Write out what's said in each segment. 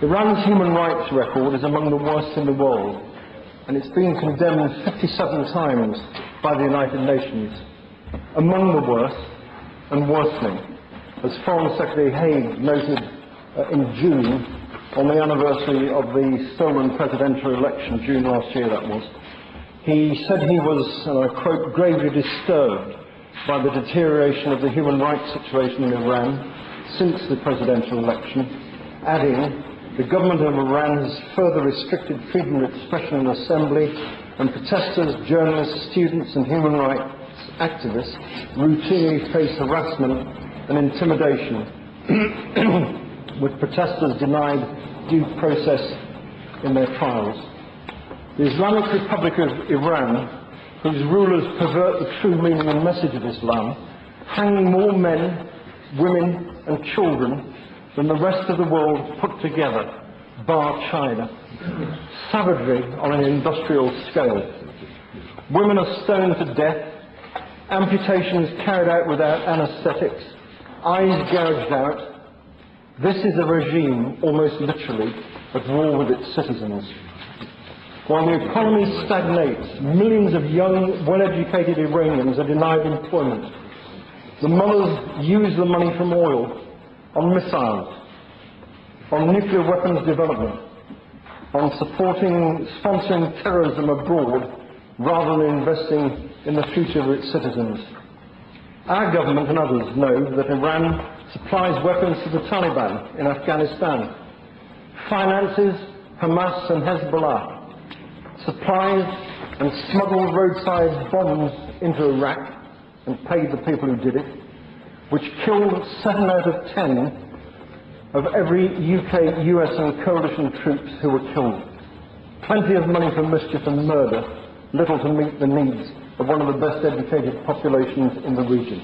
Iran's human rights record is among the worst in the world, and it's been condemned 57 times by the United Nations. Among the worst and worsening, as Foreign Secretary Haig noted in June, on the anniversary of the stolen presidential election, June last year that was. He said he was, and I quote, gravely disturbed by the deterioration of the human rights situation in Iran since the presidential election, adding, the government of Iran has further restricted freedom of expression and assembly, and protesters, journalists, students and human rights activists routinely face harassment and intimidation, with protesters denied due process in their trials. The Islamic Republic of Iran, whose rulers pervert the true meaning and message of Islam, hang more men, women and children than the rest of the world put together, bar China. Savagery on an industrial scale. Women are stoned to death, amputations carried out without anaesthetics, eyes gouged out. This is a regime, almost literally, at war with its citizens. While the economy stagnates, millions of young, well-educated Iranians are denied employment. The mothers use the money from oil on missiles, on nuclear weapons development, on sponsoring terrorism abroad, rather than investing in the future of its citizens. Our government and others know that Iran supplies weapons to the Taliban in Afghanistan, finances Hamas and Hezbollah, supplies and smuggled roadside bombs into Iraq and paid the people who did it, which killed 7 out of 10 of every UK, US and coalition troops who were killed. Plenty of money for mischief and murder, little to meet the needs of one of the best educated populations in the region.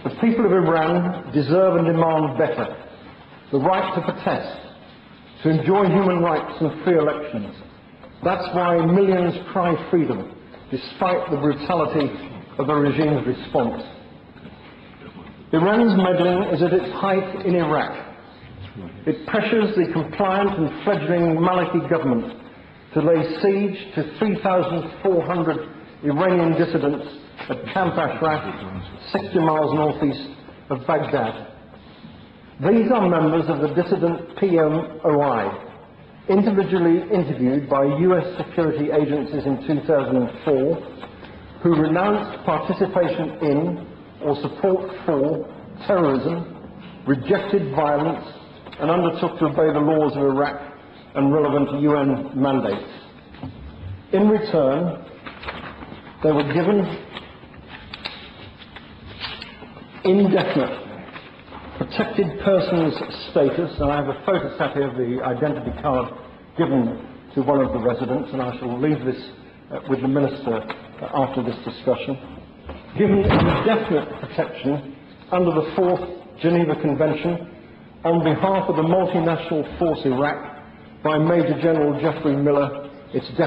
The people of Iran deserve and demand better. The right to protest, to enjoy human rights and free elections. That's why millions cry freedom, despite the brutality of the regime's response. Iran's meddling is at its height in Iraq. It pressures the compliant and fledgling Maliki government to lay siege to 3,400 Iranian dissidents at Camp Ashraf, 60 miles northeast of Baghdad. These are members of the dissident PMOI, individually interviewed by US security agencies in 2004, who renounced participation in or support for terrorism, rejected violence, and undertook to obey the laws of Iraq and relevant UN mandates. In return, they were given indefinite protected persons status, and I have a photocopy of the identity card given to one of the residents, and I shall leave this with the Minister after this discussion. Given indefinite protection under the 4th Geneva Convention on behalf of the multinational force Iraq by Major General Jeffrey Miller, its